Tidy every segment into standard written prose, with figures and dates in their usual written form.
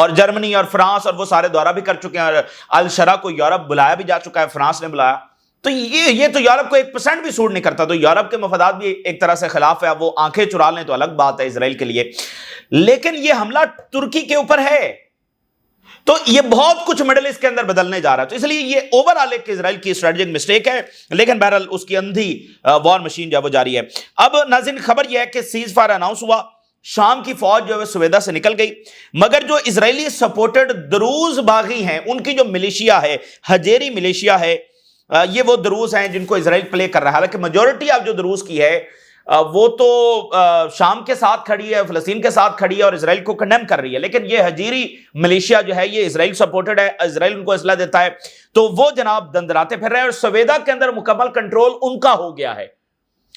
اور جرمنی اور فرانس اور وہ سارے دورہ بھی کر چکے ہیں، اور الشرا کو یورپ بلایا بھی جا چکا ہے، فرانس نے بلایا. تو یہ تو یورپ کو 1% بھی سوٹ نہیں کرتا. تو یورپ کے مفادات بھی ایک طرح سے خلاف ہے. اب وہ آنکھیں چرا لیں تو الگ بات ہے اسرائیل کے لیے، لیکن یہ حملہ ترکی کے اوپر ہے. تو یہ بہت کچھ مڈل ایسٹ کے اندر بدلنے جا رہا ہے. تو اس لیے یہ اوور آل ایک اسرائیل کی اسٹریٹجک مسٹیک ہے، لیکن بہرحال اس کی اندھی وار مشین جو ہے وہ جاری ہے. اب ناظرین خبر یہ ہے کہ سیز فائر اناؤنس ہوا، شام کی فوج جو ہے سویدا سے نکل گئی، مگر جو اسرائیلی سپورٹڈ دروز باغی ہیں ان کی جو ملیشیا ہے، ہجیری ملیشیا ہے، یہ وہ دروز ہیں جن کو اسرائیل پلے کر رہا ہے. حالانکہ میجورٹی آف جو دروز کی ہے وہ تو شام کے ساتھ کھڑی ہے، فلسطین کے ساتھ کھڑی ہے اور اسرائیل کو کنڈیم کر رہی ہے، لیکن یہ ہجیری ملیشیا جو ہے یہ اسرائیل سپورٹڈ ہے، اسرائیل ان کو اسلحہ دیتا ہے، تو وہ جناب دندراتے پھر رہے ہیں، اور سویدا کے اندر مکمل کنٹرول ان کا ہو گیا ہے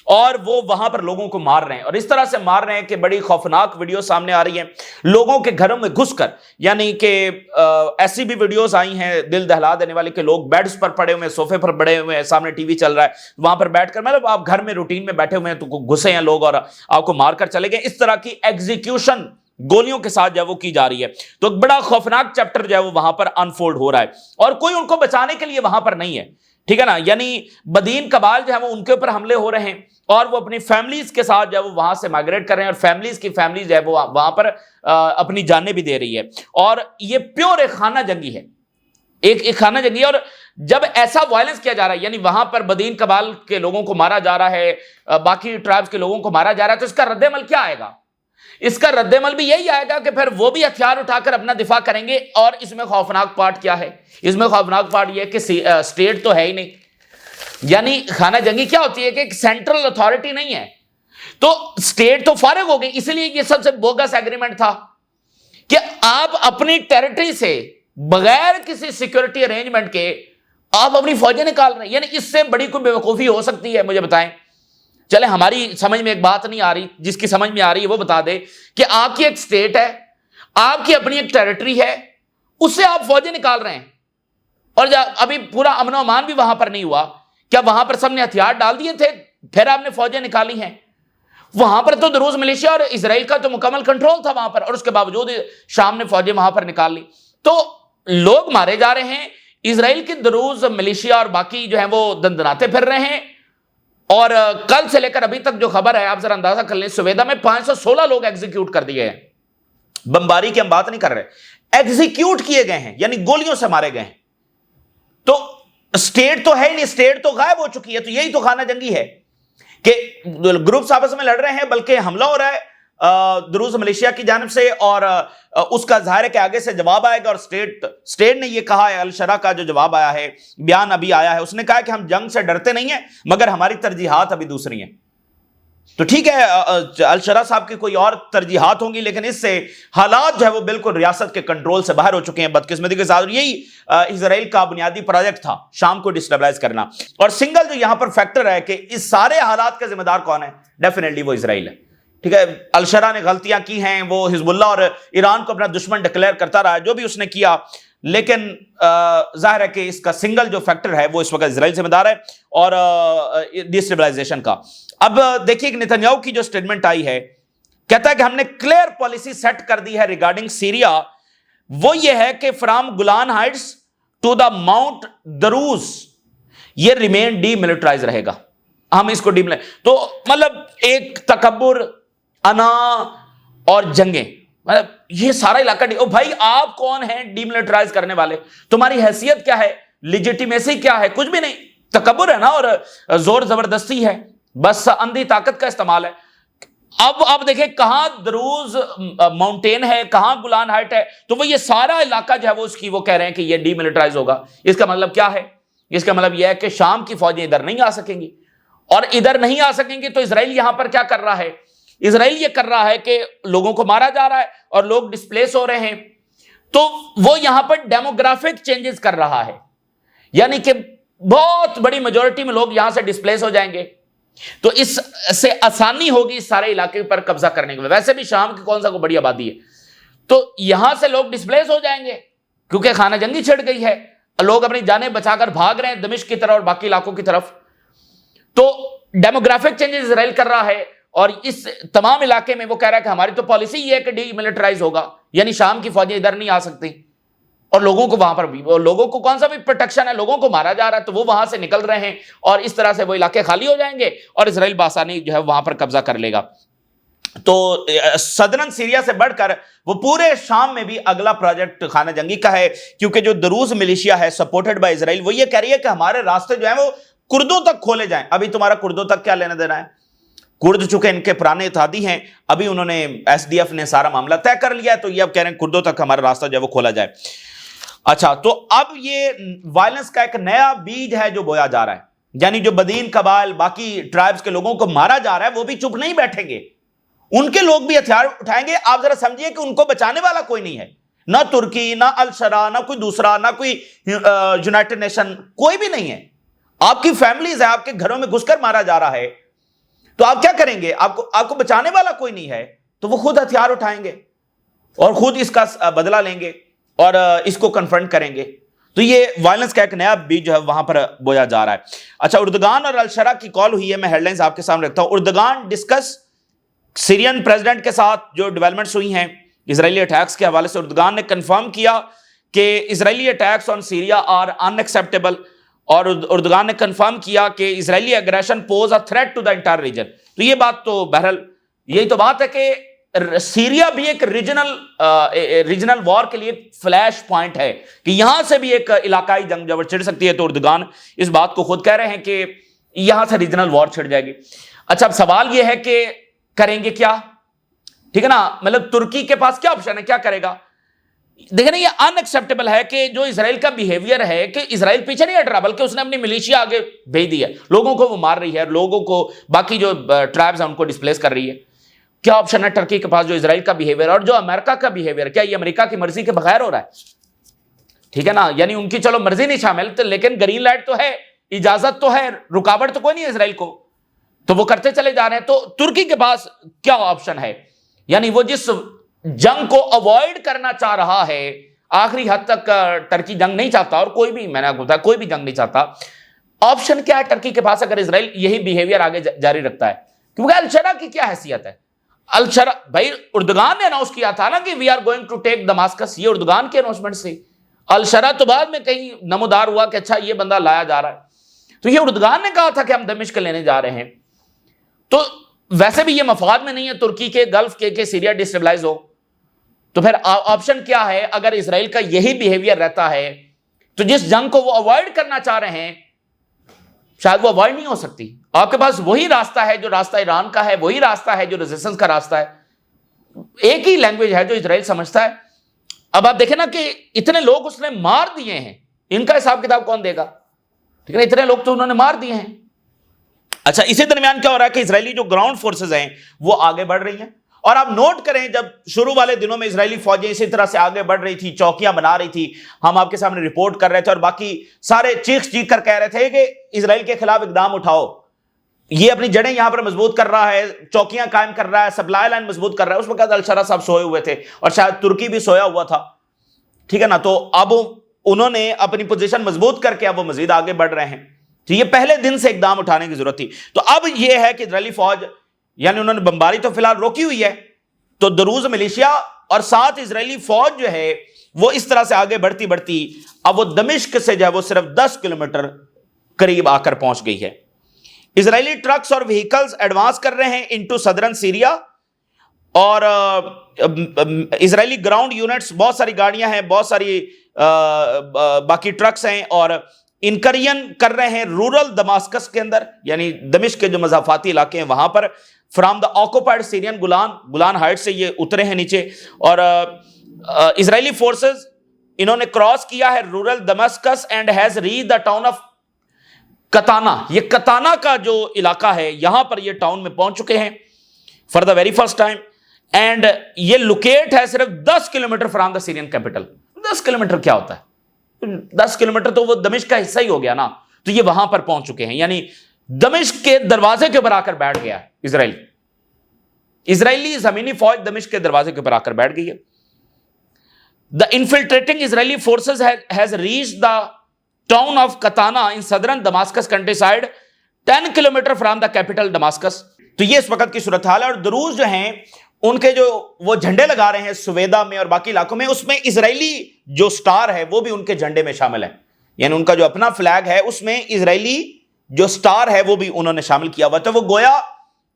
اور وہ وہاں پر لوگوں کو مار رہے ہیں. اور اس طرح سے مار رہے ہیں کہ بڑی خوفناک ویڈیو سامنے آ رہی ہیں لوگوں کے گھروں میں گھس کر. یعنی کہ ایسی بھی ویڈیوز آئی ہیں دل دہلا دینے والی کہ لوگ بیڈز پر پڑے ہوئے ہیں، صوفے پر پڑے ہوئے ہیں، سامنے ٹی وی چل رہا ہے، وہاں پر بیٹھ کر مطلب آپ گھر میں روٹین میں بیٹھے ہوئے ہیں تو گھسے ہیں لوگ اور آپ کو مار کر چلے گئے. اس طرح کی ایگزیکیوشن گولیوں کے ساتھ جو ہے وہ کی جا رہی ہے. تو ایک بڑا خوفناک چیپٹر جو ہے وہ وہاں پر انفولڈ ہو رہا ہے اور کوئی ان کو بچانے کے لیے وہاں پر نہیں ہے. ٹھیک ہے نا، یعنی بدین قبائل جو ہے وہ ان کے اوپر حملے ہو رہے ہیں اور وہ اپنی فیملیز کے ساتھ جو ہے وہ وہاں سے مائگریٹ کر رہے ہیں، اور فیملیز جو ہے وہ وہاں پر اپنی جانیں بھی دے رہی ہے. اور یہ پیور ایک خانہ جنگی ہے، ایک خانہ جنگی ہے. اور جب ایسا وائلنس کیا جا رہا ہے، یعنی وہاں پر بدین قبائل کے لوگوں کو مارا جا رہا ہے، باقی ٹرائبز کے لوگوں کو مارا جا رہا ہے، تو اس کا رد عمل کیا آئے گا؟ اس کا رد عمل بھی یہی آئے گا کہ پھر وہ بھی ہتھیار اٹھا کر اپنا دفاع کریں گے. اور اس میں خوفناک پارٹ کیا ہے؟ اس میں خوفناک پارٹ یہ ہے کہ اسٹیٹ تو ہے ہی نہیں. یعنی خانہ جنگی کیا ہوتی ہے کہ ایک سینٹرل اتھارٹی نہیں ہے، تو اسٹیٹ تو فارغ ہو گئی. اس لیے یہ سب سے بوگس ایگریمنٹ تھا کہ آپ اپنی ٹیریٹری سے بغیر کسی سیکورٹی ارینجمنٹ کے آپ اپنی فوجیں نکال رہے ہیں. یعنی اس سے بڑی کوئی بیوقوفی ہو سکتی ہے؟ مجھے بتائیں. چلے ہماری سمجھ میں ایک بات نہیں آ رہی، جس کی سمجھ میں آ رہی ہے وہ بتا دے کہ آپ کی ایک اسٹیٹ ہے، آپ کی اپنی ایک ٹیریٹری ہے، اس سے آپ فوجیں نکال رہے ہیں، اور ابھی پورا امن و امان بھی وہاں پر نہیں ہوا. کیا وہاں پر سب نے ہتھیار ڈال دیے تھے پھر آپ نے فوجیں نکالی ہیں؟ وہاں پر تو دروز ملیشیا اور اسرائیل کا تو مکمل کنٹرول تھا وہاں پر، اور اس کے باوجود شام نے فوجیں وہاں پر نکال لی. تو لوگ مارے جا رہے ہیں، اسرائیل کی دروز ملیشیا اور باقی جو ہیں وہ دندناتے پھر رہے ہیں. اور کل سے لے کر ابھی تک جو خبر ہے آپ ذرا اندازہ کر لیں، سویدا میں 516 لوگ ایگزیکیوٹ کر دیے ہیں. بمباری کی ہم بات نہیں کر رہے، ایگزیکیوٹ کیے گئے ہیں، یعنی گولیوں سے مارے گئے ہیں. تو اسٹیٹ تو ہے نہیں، اسٹیٹ تو غائب ہو چکی ہے. تو یہی تو خانہ جنگی ہے کہ گروپس آپس میں لڑ رہے ہیں، بلکہ حملہ ہو رہا ہے دروز ملیشیا کی جانب سے، اور اس کا ظاہر ہے کہ آگے سے جواب آئے گا. اور اسٹیٹ نے یہ کہا ہے، الشرا کا جو جواب آیا ہے، بیان ابھی آیا ہے، اس نے کہا کہ ہم جنگ سے ڈرتے نہیں ہیں مگر ہماری ترجیحات ابھی دوسری ہیں. تو ٹھیک ہے، الشرا صاحب کی کوئی اور ترجیحات ہوں گی، لیکن اس سے حالات جو ہے وہ بالکل ریاست کے کنٹرول سے باہر ہو چکے ہیں بدقسمتی کے ساتھ. یہی اسرائیل کا بنیادی پروجیکٹ تھا، شام کو ڈسٹیبلائز کرنا. اور سنگل جو یہاں پر فیکٹر ہے کہ اس سارے حالات کا ذمہ دار کون ہے؟ ڈیفینیٹلی وہ اسرائیل ہے. ٹھیک ہے، الشرا نے غلطیاں کی ہیں، وہ حزب اللہ اور ایران کو اپنا دشمن ڈکلیئر کرتا رہا ہے، جو بھی اس نے کیا، لیکن ظاہر ہے کہ اس کا سنگل جو فیکٹر ہے وہ اس وقت اسرائیل ذمہ دار ہے اور ڈسٹیبلائزیشن کا. اب دیکھیے کہ نیتنیاہو کی جو سٹیٹمنٹ آئی ہے، کہتا ہے کہ ہم نے کلیئر پالیسی سیٹ کر دی ہے ریگارڈنگ سیریا. وہ یہ ہے کہ from Golan Heights to the Mount Druze یہ ریمین ڈی ملٹرائز رہے گا. ہم اس کو ڈی تو مطلب ایک تکبر، انا اور جنگیں، مطلب یہ سارا علاقہ او بھائی آپ کون ہیں ڈی ملٹرائز کرنے والے؟ تمہاری حیثیت کیا ہے؟ لیجیٹیمیسی کیا ہے؟ کچھ بھی نہیں، تکبر ہے نا، اور زور زبردستی ہے، بس اندھی طاقت کا استعمال ہے. اب دیکھیں کہاں دروز ماؤنٹین ہے، کہاں گولان ہائٹ ہے، تو وہ یہ سارا علاقہ جو ہے وہ اس کی وہ کہہ رہے ہیں کہ یہ ڈی ملٹرائز ہوگا. اس کا مطلب کیا ہے؟ اس کا مطلب یہ ہے کہ شام کی فوجیں ادھر نہیں آ سکیں گی، اور ادھر نہیں آ سکیں گی تو اسرائیل یہاں پر کیا کر رہا ہے؟ اسرائیل یہ کر رہا ہے کہ لوگوں کو مارا جا رہا ہے اور لوگ ڈسپلیس ہو رہے ہیں، تو وہ یہاں پر ڈیموگرافک چینجز کر رہا ہے، یعنی کہ بہت بڑی میجورٹی میں لوگ یہاں سے ڈسپلیس ہو جائیں گے. تو اس سے آسانی ہوگی اس سارے علاقے پر قبضہ کرنے کے. ویسے بھی شام کی کون سا کو بڑی آبادی ہے، تو یہاں سے لوگ ڈسپلیس ہو جائیں گے کیونکہ خانہ جنگی چھڑ گئی ہے، لوگ اپنی جانیں بچا کر بھاگ رہے ہیں دمشق کی طرف اور باقی علاقوں کی طرف. تو ڈیموگرافک چینجز اسرائیل کر رہا ہے، اور اس تمام علاقے میں وہ کہہ رہا ہے کہ ہماری تو پالیسی یہ ہے کہ ڈی ملٹرائز ہوگا. یعنی شام کی فوجیں ادھر نہیں آ سکتی، اور لوگوں کو وہاں پر بھی، لوگوں کو کون سا بھی پروٹیکشن ہے، لوگوں کو مارا جا رہا ہے، تو وہ وہاں سے نکل رہے ہیں اور اس طرح سے وہ علاقے خالی ہو جائیں گے اور اسرائیل بآسانی جو ہے وہاں پر قبضہ کر لے گا۔ تو صدرن سیریا سے بڑھ کر وہ پورے شام میں بھی اگلا پروجیکٹ خانہ جنگی کا ہے، کیونکہ جو دروز ملیشیا ہے سپورٹڈ بائی اسرائیل، وہ یہ کہہ رہی ہے کہ ہمارے راستے جو ہیں وہ کردوں تک کھولے جائیں۔ ابھی تمہارا کردوں تک کیا لینا دینا ہے؟ کرد چونکہ ان کے پرانے اتحادی ہیں، ابھی انہوں نے ایس ڈی ایف نے سارا معاملہ طے کر لیا ہے، تو یہ اب کہہ رہے ہیں کردوں تک ہمارا راستہ جو ہے وہ کھولا جائے۔ اچھا، تو اب یہ وائلنس کا ایک نیا بیج ہے جو بویا جا رہا ہے، یعنی جو بدین قبائل باقی ٹرائبز کے لوگوں کو مارا جا رہا ہے وہ بھی چپ نہیں بیٹھیں گے، ان کے لوگ بھی ہتھیار اٹھائیں گے۔ آپ ذرا سمجھیے کہ ان کو بچانے والا کوئی نہیں ہے، نہ ترکی، نہ الشرا، نہ کوئی دوسرا، نہ کوئی یونائٹڈ نیشن، کوئی بھی نہیں ہے۔ آپ کی فیملیز ہے، آپ کے گھروں میں گھس کر مارا جا رہا ہے، تو آپ کیا کریں گے؟ آپ کو بچانے والا کوئی نہیں ہے، تو وہ خود ہتھیار اٹھائیں گے اور خود اس کا بدلہ لیں گے اور اس کو کنفرنٹ کریں گے۔ تو یہ وائلنس کا ایک نیا بیج جو ہے وہاں پر بویا جا رہا ہے۔ اچھا، اردگان اور الشرا کی کال ہوئی ہے، میں ہیڈ لائنز آپ کے سامنے رکھتا ہوں۔ اردگان ڈسکس سیرین پریزیڈنٹ کے ساتھ جو ڈیولپمنٹس ہوئی ہیں اسرائیلی اٹیکس کے حوالے سے، اردگان نے کنفرم کیا کہ Israeli attacks on Syria are unacceptable, اور اردگان نے کنفرم کیا کہ Israeli aggression poses a threat to the entire region. تو یہ بات تو بہرحال یہی تو بات ہے کہ سیریا بھی ایک ریجنل وار کے لیے فلیش پوائنٹ ہے کہ یہاں سے بھی ایک علاقائی جنگ جب چھڑ سکتی ہے، تو اردگان اس بات کو خود کہہ رہے ہیں کہ یہاں سے ریجنل وار چھڑ جائے گی۔ اچھا، اب سوال یہ ہے کہ کریں گے کیا؟ ٹھیک ہے نا، مطلب ترکی کے پاس کیا آپشن ہے، کیا کرے گا؟ دیکھیں نا، یہ ان ایکسیپٹیبل ہے کہ جو اسرائیل کا بیہیویئر ہے کہ اسرائیل پیچھے نہیں ہٹ رہا، بلکہ اس نے اپنی ملیشیا آگے بھیج دی ہے، لوگوں کو وہ مار رہی ہے، لوگوں کو باقی جو ٹرائبز ہیں ان کو ڈسپلیس کر رہی ہے۔ کیا آپشن ہے ٹرکی کے پاس جو اسرائیل کا بیہیویئر اور جو امریکہ کا بیہیویئر، کیا یہ امریکہ کی مرضی کے بغیر ہو رہا ہے؟ ٹھیک ہے نا، یعنی ان کی چلو مرضی نہیں شامل، لیکن گرین لائٹ تو ہے، اجازت تو ہے، رکاوٹ تو کوئی نہیں ہے اسرائیل کو، تو وہ کرتے چلے جا رہے ہیں۔ تو ترکی کے پاس کیا آپشن ہے؟ یعنی وہ جس جنگ کو اوائڈ کرنا چاہ رہا ہے، آخری حد تک ٹرکی جنگ نہیں چاہتا، اور کوئی بھی، میں نے بتایا کوئی بھی جنگ نہیں چاہتا۔ آپشن کیا ہے ٹرکی کے پاس اگر اسرائیل یہی بیہیویئر آگے جاری رکھتا ہے؟ کیونکہ الشرا کی کیا حیثیت ہے؟ الشرا بھائی اردگان نے اناؤنس کیا تھا نا کہ we are going to take Damascus, یہ اردگان کے اناؤنسمنٹ سے۔ الشرا تو بعد میں کہیں نمودار ہوا کہ اچھا یہ بندہ لایا جا رہا ہے، تو یہ اردگان نے کہا تھا کہ ہم دمشق لینے جا رہے ہیں۔ تو ویسے بھی یہ مفاد میں نہیں ہے ترکی کے، گلف کے کہ سیریا ڈسٹیبلائز ہو، تو پھر آپشن کیا ہے؟ اگر اسرائیل کا یہی بیہیویئر رہتا ہے تو جس جنگ کو وہ اوائڈ کرنا چاہ رہے ہیں شاید وہ اوائڈ نہیں ہو سکتی۔ آپ کے پاس وہی راستہ ہے جو راستہ ایران کا ہے، وہی راستہ ہے جو ریزسٹنس کا راستہ ہے، ایک ہی لینگویج ہے جو اسرائیل سمجھتا ہے۔ اب آپ دیکھیں نا کہ اتنے لوگ اس نے مار دیے ہیں، ان کا حساب کتاب کون دے گا؟ ٹھیک ہے، اتنے لوگ تو انہوں نے مار دیے ہیں۔ اچھا، اسی درمیان کیا ہو رہا ہے کہ اسرائیلی جو گراؤنڈ فورسز ہیں وہ آگے بڑھ رہی ہیں، اور آپ نوٹ کریں جب شروع والے دنوں میں اسرائیلی فوجیں اسی طرح سے آگے بڑھ رہی تھی، چوکیاں بنا رہی تھی، ہم آپ کے سامنے رپورٹ کر رہے تھے اور باقی سارے چیخ کر کہہ رہے تھے کہ اسرائیل کے خلاف اقدام اٹھاؤ، یہ اپنی جڑیں یہاں پر مضبوط کر رہا ہے، چوکیاں قائم کر رہا ہے، سپلائی لائن مضبوط کر رہا ہے۔ اس وقت الشرا صاحب سوئے ہوئے تھے اور شاید ترکی بھی سویا ہوا تھا، ٹھیک ہے نا، تو اب انہوں نے اپنی پوزیشن مضبوط کر کے اب وہ مزید آگے بڑھ رہے ہیں۔ تو یہ پہلے دن سے اقدام اٹھانے کی ضرورت تھی۔ تو اب یہ ہے کہ اسرائیلی فوج، یعنی انہوں نے بمباری تو فی الحال روکی ہوئی ہے، تو دروز ملیشیا اور ساتھ اسرائیلی فوج جو ہے وہ اس طرح سے آگے بڑھتی بڑھتی اب وہ دمشق سے جو ہے وہ صرف 10 کلومیٹر قریب آ کر پہنچ گئی ہے۔ اسرائیلی ٹرکس اور وہیکلز ایڈوانس کر رہے ہیں انٹو صدرن سیریا، اور اسرائیلی گراؤنڈ یونٹس، بہت ساری گاڑیاں ہیں، بہت ساری باقی ٹرکس ہیں، اور انکرین کر رہے ہیں رورل دماسکس کے اندر، یعنی دمشق کے جو مضافاتی علاقے ہیں وہاں پر، from the occupied Syrian Golan Height سے یہ اترے ہیں نیچے، اور اسرائیلی فورسز انہوں نے کراس کیا ہے rural Damascus and has reach the town of Katana. یہ کتانا کا جو علاقہ ہے یہاں پر یہ ٹاؤن میں پہنچ چکے ہیں for the very first time, and یہ لوکیٹ ہے صرف 10 kilometre from the Syrian capital. 10 kilometre کیا ہوتا ہے؟ 10 کلومیٹر تو وہ دمشق کا حصہ ہی ہو گیا نا، تو یہ وہاں پر پہنچ چکے ہیں، یعنی دمشق کے دروازے کے اوپر آ کر بیٹھ گیا اسرائیلی زمینی فوج دمشق کے دروازے کے اوپر آ کر بیٹھ گئی ہے۔ The infiltrating Israeli forces has reached the town of Katana in southern Damascus countryside 10 kilometer from the capital Damascus۔ تو یہ اس وقت کی صورتحال ہے، اور دروز جو ہیں ان کے جو وہ جھنڈے لگا رہے ہیں سویدا میں اور باقی علاقوں میں، اس میں اسرائیلی جو سٹار ہے وہ بھی ان کے جھنڈے میں شامل ہے، یعنی ان کا جو اپنا فلیگ ہے اس میں اسرائیلی جو سٹار ہے وہ بھی انہوں نے شامل کیا ہوا، تو وہ گویا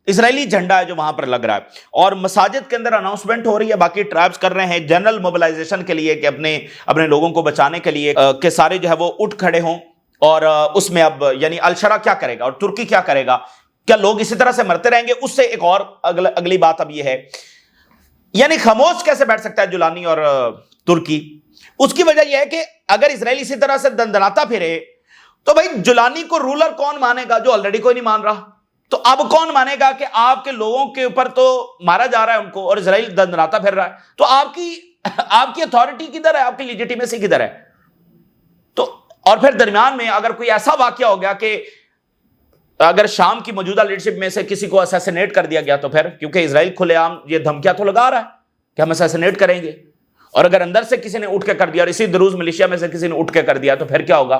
اسرائیلی جھنڈا ہے جو وہاں پر لگ رہا ہے۔ اور مساجد کے اندر اناؤنسمنٹ ہو رہی ہے، باقی ٹرائبز کر رہے ہیں جنرل موبلائزیشن کے لیے کہ اپنے لوگوں کو بچانے کے لیے کہ سارے جو ہے وہ اٹھ کھڑے ہوں۔ اور اس میں اب یعنی الشرا کیا کرے گا اور ترکی کیا کرے گا؟ کیا لوگ اسی طرح سے مرتے رہیں گے؟ اس سے ایک اور اگلی بات اب یہ ہے، یعنی خاموش کیسے بیٹھ سکتا ہے جولانی اور ترکی؟ اس کی وجہ یہ ہے کہ اگر اسرائیل اسی طرح سے دندناتا پھرے تو بھائی جولانی کو رولر کون مانے گا جو آلریڈی کوئی نہیں مان رہا؟ تو اب کون مانے گا کہ آپ کے لوگوں کے اوپر تو مارا جا رہا ہے ان کو اور اسرائیل دندناتا پھر رہا ہے، تو آپ کی اتھارٹی کدھر ہے؟ آپ کی لیجیٹیمیسی کدھر ہے؟ تو اور پھر درمیان میں اگر کوئی ایسا واقعہ ہو گیا کہ اگر شام کی موجودہ لیڈرشپ میں سے کسی کو اسیسینیٹ کر دیا گیا تو پھر، کیونکہ اسرائیل کھلے عام یہ دھمکیاں تو لگا رہا ہے کہ ہم اسیسینیٹ کریں گے، اور اگر اندر سے کسی نے اٹھ کے کر دیا اور اسی دروز ملیشیا میں سے کسی نے اٹھ کے کر دیا تو پھر کیا ہوگا؟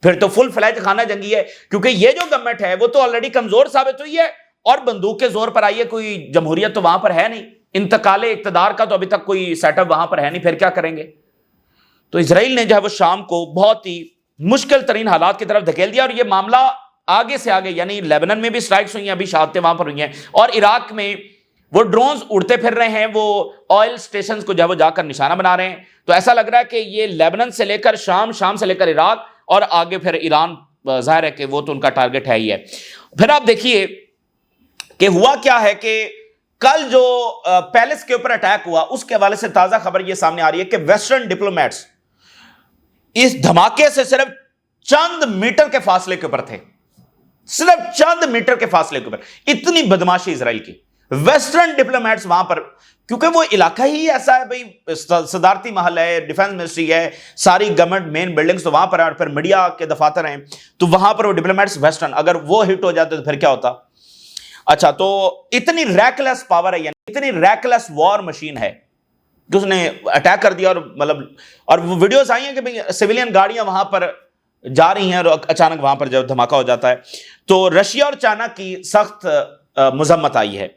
پھر تو فل فلیج خانہ جنگی ہے، کیونکہ یہ جو گورنمنٹ ہے وہ تو آلریڈی کمزور ثابت ہوئی ہے اور بندوق کے زور پر آئی ہے، کوئی جمہوریت تو وہاں پر ہے نہیں، انتقال اقتدار کا تو ابھی تک کوئی سیٹ اپ وہاں پر ہے نہیں، پھر کیا کریں گے؟ تو اسرائیل نے جو ہے وہ شام کو بہت ہی مشکل ترین حالات کی طرف دھکیل دیا، اور یہ معاملہ آگے سے آگے، یعنی لیبنن میں بھی سٹرائکس ہوئی ہیں، ابھی شہادتیں وہاں پر ہوئی ہیں، اور عراق میں وہ ڈرونز اڑتے پھر رہے ہیں، وہ آئل سٹیشنز کو جو ہے وہ جا کر نشانہ بنا رہے ہیں۔ تو ایسا لگ رہا ہے کہ یہ لیبنن سے لے کر شام، شام سے لے کر عراق اور آگے پھر ایران، ظاہر ہے کہ وہ تو ان کا ٹارگٹ ہے ہی ہے۔ پھر آپ دیکھیے کہ ہوا کیا ہے کہ کل جو پیلس کے اوپر اٹیک ہوا اس کے حوالے سے تازہ خبر یہ سامنے آ رہی ہے کہ ویسٹرن ڈپلومیٹس اس دھماکے سے صرف چند میٹر کے فاصلے کے اوپر تھے، صرف چند میٹر کے فاصلے کے اوپر۔ اتنی بدماشی اسرائیل کی، ویسٹرن ڈپلومیٹس وہاں پر، کیونکہ وہ علاقہ ہی ایسا ہے بھائی، صدارتی محل ہے، ڈیفنس منسٹری ہے، ساری گورنمنٹ مین بلڈنگز تو وہاں پر ہیں، اور پھر میڈیا کے دفاتر ہیں، تو وہاں پر وہ ڈپلومیٹس ویسٹرن، اگر وہ ہٹ ہو جاتے تو پھر کیا ہوتا؟ اچھا، تو اتنی ریکلیس پاور ہے، یعنی اتنی ریکلیس وار مشین ہے کہ اس نے اٹیک کر دیا، اور مطلب اور وہ ویڈیوز آئی ہیں کہ بھئی سویلین گاڑیاں وہاں پر جا رہی ہیں اور اچانک وہاں پر جب دھماکہ ہو جاتا ہے۔ تو رشیا اور چائنا کی سخت مذمت آئی ہے۔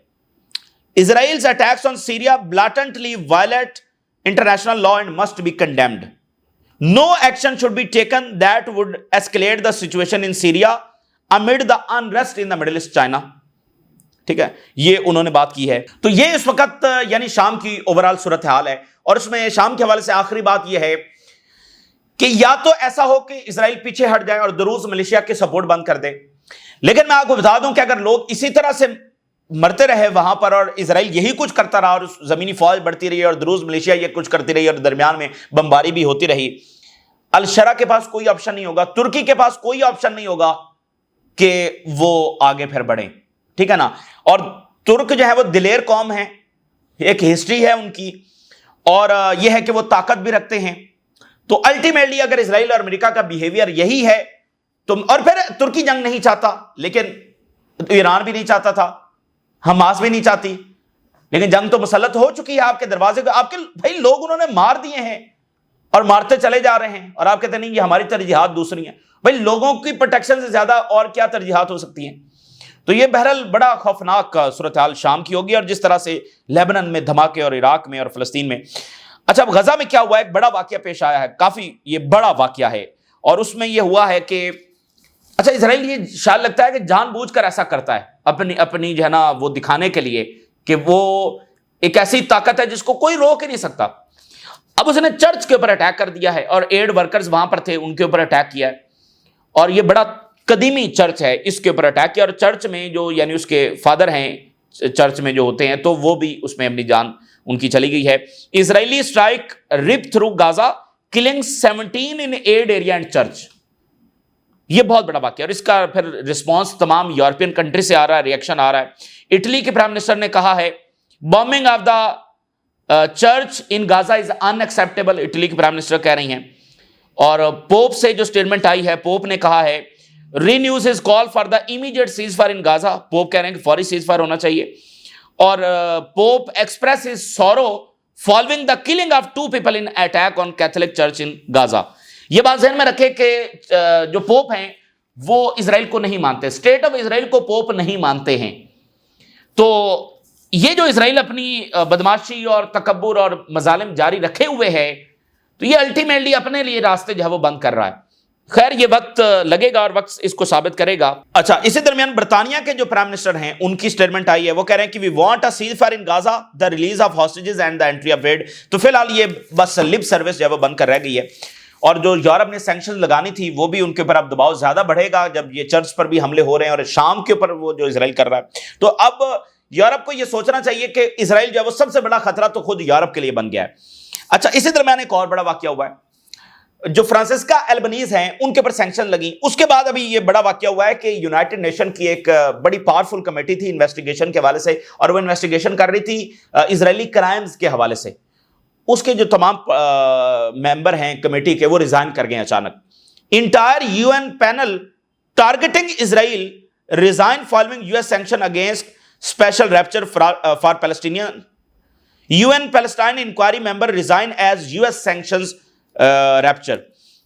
Israel's attacks on Syria blatantly violate international law and must be condemned. No action should be taken that would escalate the situation in Syria amid the unrest in the Middle East, China. ٹھیک ہے، یہ انہوں نے بات کی ہے۔ تو یہ اس وقت یعنی شام کی اوورال صورتحال ہے، اور اس میں شام کے حوالے سے آخری بات یہ ہے کہ یا تو ایسا ہو کہ اسرائیل پیچھے ہٹ جائے اور دروز ملیشیا کی سپورٹ بند کر دے، لیکن میں آپ کو بتا دوں کہ اگر لوگ اسی طرح سے مرتے رہے وہاں پر اور اسرائیل یہی کچھ کرتا رہا اور زمینی فوج بڑھتی رہی اور دروز ملیشیا یہ کچھ کرتی رہی اور درمیان میں بمباری بھی ہوتی رہی، الشرا کے پاس کوئی آپشن نہیں ہوگا، ترکی کے پاس کوئی آپشن نہیں ہوگا کہ وہ آگے پھر بڑھیں، ٹھیک ہے نا۔ اور ترک جو ہے وہ دلیر قوم ہے، ایک ہسٹری ہے ان کی، اور یہ ہے کہ وہ طاقت بھی رکھتے ہیں۔ تو الٹیمیٹلی اگر اسرائیل اور امریکہ کا بیہیویئر یہی ہے تو، اور پھر ترکی جنگ نہیں چاہتا، لیکن ایران بھی نہیں چاہتا تھا، حماس بھی نہیں چاہتی، لیکن جنگ تو مسلط ہو چکی ہے آپ کے دروازے پہ، آپ کے بھائی لوگ انہوں نے مار دیے ہیں اور مارتے چلے جا رہے ہیں، اور آپ کہتے نہیں یہ ہماری ترجیحات دوسری ہیں۔ بھائی لوگوں کی پروٹیکشن سے زیادہ اور کیا ترجیحات ہو سکتی ہیں؟ تو یہ بہرحال بڑا خوفناک صورتحال شام کی ہوگی، اور جس طرح سے لیبنن میں دھماکے اور عراق میں اور فلسطین میں۔ اچھا، اب غزہ میں کیا ہوا ہے؟ ایک بڑا واقعہ پیش آیا ہے، کافی یہ بڑا واقعہ ہے، اور اس میں یہ ہوا ہے کہ اچھا اسرائیل یہ شاید لگتا ہے کہ جان بوجھ کر ایسا کرتا ہے اپنی جو ہے نا وہ دکھانے کے لیے کہ وہ ایک ایسی طاقت ہے جس کو کوئی روک ہی نہیں سکتا۔ اب اس نے چرچ کے اوپر اٹیک کر دیا ہے، اور ایڈ ورکرز وہاں پر تھے ان کے اوپر اٹیک کیا ہے، اور یہ بڑا قدیمی چرچ ہے، اس کے اوپر اٹیک کیا، اور چرچ میں جو یعنی اس کے فادر ہیں چرچ میں جو ہوتے ہیں تو وہ بھی اس میں اپنی جان ان کی چلی گئی ہے۔ Israeli strike rip through Gaza killing 17 in aid area and church. یہ بہت بڑا واقعہ، اور اس کا پھر رسپانس تمام یورپین کنٹری سے آ رہا ہے، ریئیکشن آ رہا ہے۔ اٹلی کے پرائم منسٹر نے کہا ہے bombing of the church in غازہ is in acceptable, Italy کے پرائم منسٹر کہہ رہی ہیں۔ اور پوپ سے جو سٹیٹمنٹ آئی ہے، پوپ نے کہا ہے renews his call for the immediate ceasefire in Gaza, Pope کہہ رہے ہیں کہ فوری سیز فائر ہونا چاہیے۔ اور pope express his sorrow following the killing of 2 people in attack on Catholic church in Gaza. یہ بات ذہن میں رکھے کہ جو پوپ ہیں وہ اسرائیل کو نہیں مانتے، اسٹیٹ آف اسرائیل کو پوپ نہیں مانتے ہیں۔ تو یہ جو اسرائیل اپنی بدماشی اور تکبر اور مظالم جاری رکھے ہوئے ہے تو یہ الٹیمیٹلی اپنے لیے راستے جو ہے وہ بند کر رہا ہے. خیر یہ وقت لگے گا اور وقت اس کو ثابت کرے گا. اچھا اسی درمیان برطانیہ کے جو پرائم منسٹر ہیں ان کی سٹیٹمنٹ آئی ہے, وہ کہہ رہے ہیں کہ we want a ceasefire in Gaza, the release of hostages and the entry of aid. تو فی الحال یہ بس لپ سروس جو ہے وہ بند کر رہ گئی ہے, اور جو یورپ نے سینکشن لگانی تھی وہ بھی ان کے اوپر اب دباؤ زیادہ بڑھے گا جب یہ چرچ پر بھی حملے ہو رہے ہیں اور شام کے اوپر وہ جو اسرائیل کر رہا ہے. تو اب یورپ کو یہ سوچنا چاہیے کہ اسرائیل جو ہے وہ سب سے بڑا خطرہ تو خود یورپ کے لیے بن گیا ہے. اچھا اسی درمیان ایک اور بڑا واقعہ ہوا ہے, جو فرانسسکا البنیز ہیں ان کے پر سینکشن لگی. اس کے بعد ابھی یہ بڑا واقعہ ہوا ہے کہ یونائٹڈ نیشن کی ایک بڑی پاورفل کمیٹی تھی انویسٹیگیشن کے حوالے سے, اور وہ انویسٹیگیشن کر رہی تھی اسرائیلی کرائمز کے حوالے سے. اس کے جو تمام ممبر ہیں کمیٹی کے وہ ریزائن کر گئے اچانک. Entire U N panel targeting Israel resign following U S sanction against special rapporteur for Palestinian. U N Palestine inquiry member resign as U S sanctions rapture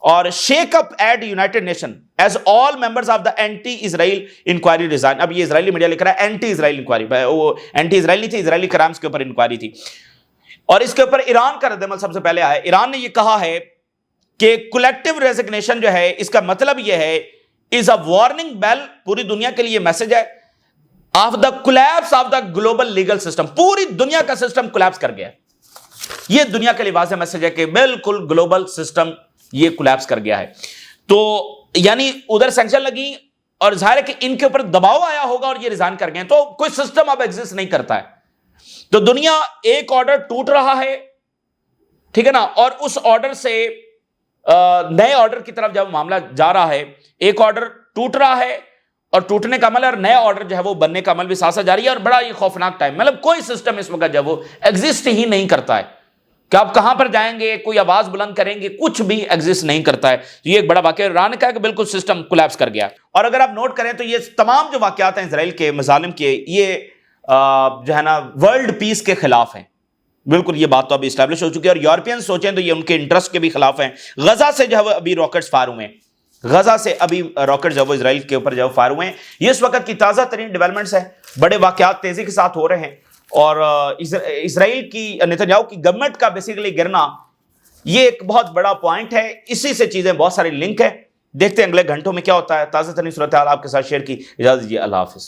اور shake up at United Nation as all members of the anti-Israel inquiry resign. اب یہ اسرائیلی media لکھ رہا ہے anti اسرائیل inquiry, وہ anti اسرائیل نہیں تھی, اسرائیلی crimes کے اوپر انکوائری تھی. اور اس کے اوپر ایران کا رد عمل سب سے پہلے آیا. ایران نے یہ کہا ہے کہ کولیکٹیو ریزگنیشن جو ہے اس کا مطلب یہ ہے is a warning bell, پوری دنیا کے لیے میسج ہے, of the collapse of the global legal system. پوری دنیا کا سسٹم کولیپس کر گیا ہے. یہ دنیا کے لیے واضح میسج ہے کہ بالکل گلوبل سسٹم یہ کولیپس کر گیا ہے. تو یعنی ادھر سینکشن لگی اور ظاہر ہے کہ ان کے اوپر دباؤ آیا ہوگا اور یہ ریزائن کر گئے, تو کوئی سسٹم اب ایگزسٹ نہیں کرتا ہے. تو دنیا ایک آرڈر ٹوٹ رہا ہے, ٹھیک ہے نا, اور اس آرڈر سے نئے آرڈر کی طرف جب معاملہ جا رہا ہے, ایک آرڈر ٹوٹ رہا ہے اور ٹوٹنے کا عمل اور نیا آرڈر جو ہے وہ بننے کا عمل بھی ساتھ ساتھ جاری ہے. اور بڑا یہ خوفناک ٹائم, مطلب کوئی سسٹم اس وقت جو ہے وہ ایگزسٹ ہی نہیں کرتا ہے کہ آپ کہاں پر جائیں گے, کوئی آواز بلند کریں گے, کچھ بھی ایگزسٹ نہیں کرتا ہے. تو یہ ایک بڑا واقعہ ایران نے کہا کہ بالکل سسٹم کولیپس کر گیا. اور اگر آپ نوٹ کریں تو یہ تمام جو واقعات ہیں اسرائیل کے مظالم کے, یہ جو ہے نا ورلڈ پیس کے خلاف ہیں. بالکل یہ بات تو ابھی اسٹیبلش ہو چکی ہے, اور یورپین سوچیں تو یہ ان کے انٹرسٹ کے بھی خلاف ہیں. غزہ سے جو ہے وہ ابھی راکٹس فائر ہوئے ہیں, غزہ سے ابھی راکٹ جو ہے وہ اسرائیل کے اوپر جو ہے فائر ہوئے ہیں. یہ اس وقت کی تازہ ترین ڈیولپمنٹس ہیں, بڑے واقعات تیزی کے ساتھ ہو رہے ہیں. اور اسرائیل کی نتنیاہو کی گورنمنٹ کا بیسیکلی گرنا یہ ایک بہت بڑا پوائنٹ ہے. اسی سے چیزیں بہت ساری لنک ہیں. دیکھتے ہیں اگلے گھنٹوں میں کیا ہوتا ہے. تازہ ترین صورتحال آپ کے ساتھ شیئر کی. اجازت دیجیے, اللہ حافظ.